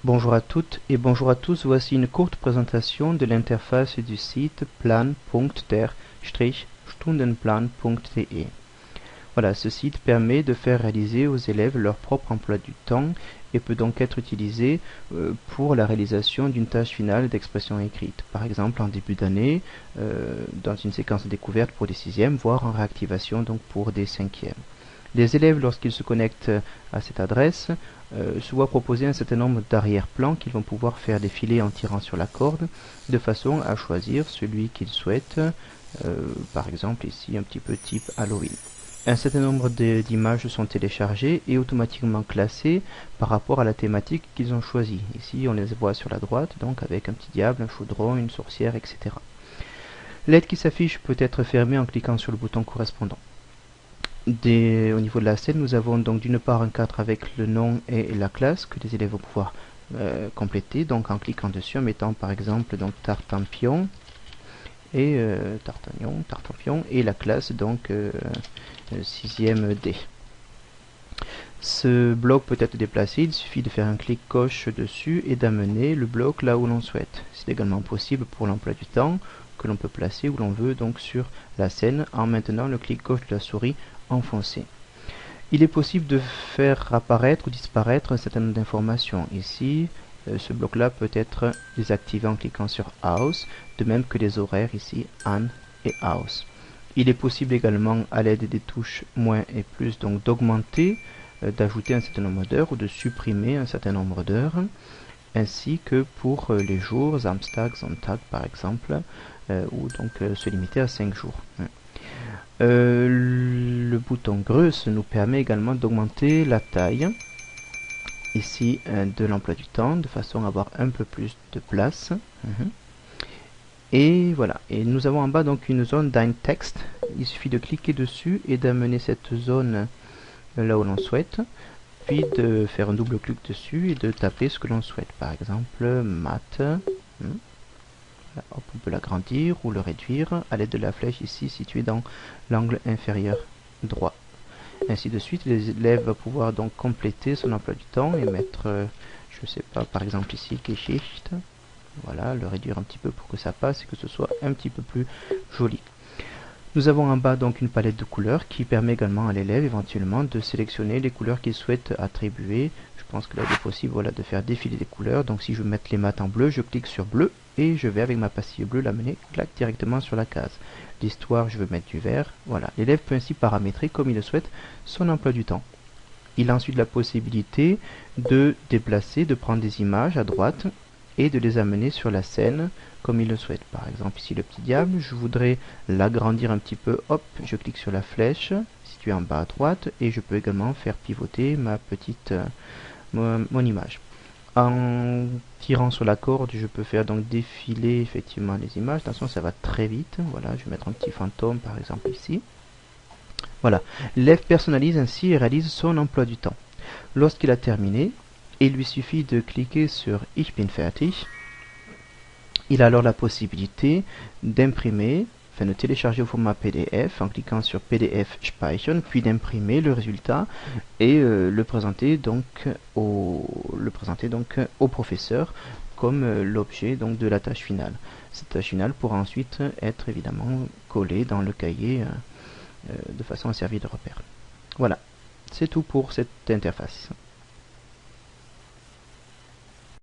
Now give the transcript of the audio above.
Bonjour à toutes et bonjour à tous, voici une courte présentation de l'interface du site plan.der-stundenplan.de. Voilà, ce site permet de faire réaliser aux élèves leur propre emploi du temps et peut donc être utilisé pour la réalisation d'une tâche finale d'expression écrite. Par exemple en début d'année, dans une séquence de découverte pour des sixièmes, voire en réactivation donc pour des cinquièmes. Les élèves, lorsqu'ils se connectent à cette adresse, se voient proposer un certain nombre d'arrière-plans qu'ils vont pouvoir faire défiler en tirant sur la corde, de façon à choisir celui qu'ils souhaitent, par exemple ici un petit peu type Halloween. Un certain nombre d'images sont téléchargées et automatiquement classées par rapport à la thématique qu'ils ont choisie. Ici, on les voit sur la droite, donc avec un petit diable, un chaudron, une sorcière, etc. L'aide qui s'affiche peut être fermée en cliquant sur le bouton correspondant. Au niveau de la scène, nous avons donc d'une part un cadre avec le nom et la classe que les élèves vont pouvoir compléter, donc en cliquant dessus, en mettant par exemple donc Tartampion et Tartampion et la classe donc 6e D. Ce bloc peut être déplacé, il suffit de faire un clic gauche dessus et d'amener le bloc là où l'on souhaite. C'est également possible pour l'emploi du temps que l'on peut placer où l'on veut donc sur la scène en maintenant le clic gauche de la souris enfoncé. Il est possible de faire apparaître ou disparaître un certain nombre d'informations. Ici, ce bloc-là peut être désactivé en cliquant sur Aus, de même que les horaires ici, An et Aus. Il est possible également, à l'aide des touches moins et plus, donc d'augmenter, d'ajouter un certain nombre d'heures ou de supprimer un certain nombre d'heures, ainsi que pour les jours, Samstag, Sonntag par exemple, ou donc se limiter à 5 jours. Le bouton Größe nous permet également d'augmenter la taille ici de l'emploi du temps de façon à avoir un peu plus de place. Et voilà, et nous avons en bas donc une zone Dein Text. Il suffit de cliquer dessus et d'amener cette zone là où l'on souhaite, puis de faire un double clic dessus et de taper ce que l'on souhaite, par exemple maths. Hop, on peut l'agrandir ou le réduire à l'aide de la flèche ici située dans l'angle inférieur droit. Ainsi de suite, les élèves vont pouvoir donc compléter son emploi du temps et mettre, je sais pas, par exemple ici Geschichte. Voilà, le réduire un petit peu pour que ça passe et que ce soit un petit peu plus joli. Nous avons en bas donc une palette de couleurs qui permet également à l'élève éventuellement de sélectionner les couleurs qu'il souhaite attribuer. Je pense que là il est possible voilà, de faire défiler des couleurs. Donc si je veux mettre les maths en bleu, je clique sur bleu et je vais avec ma pastille bleue l'amener directement sur la case. L'histoire, je veux mettre du vert. Voilà, l'élève peut ainsi paramétrer comme il le souhaite son emploi du temps. Il a ensuite la possibilité de déplacer, de prendre des images à droite et de les amener sur la scène comme il le souhaite. Par exemple ici le petit diable, je voudrais l'agrandir un petit peu, hop, je clique sur la flèche située en bas à droite et je peux également faire pivoter ma petite mon image. En tirant sur la corde, je peux faire donc défiler effectivement les images. Attention, ça va très vite. Voilà, je vais mettre un petit fantôme par exemple ici. Voilà, l'élève personnalise ainsi et réalise son emploi du temps. Lorsqu'il a terminé, il lui suffit de cliquer sur Ich bin fertig. Il a alors la possibilité d'imprimer, enfin de télécharger au format PDF en cliquant sur PDF speichern, puis d'imprimer le résultat et le présenter donc au professeur comme l'objet donc de la tâche finale. Cette tâche finale pourra ensuite être évidemment collée dans le cahier de façon à servir de repère. Voilà, c'est tout pour cette interface.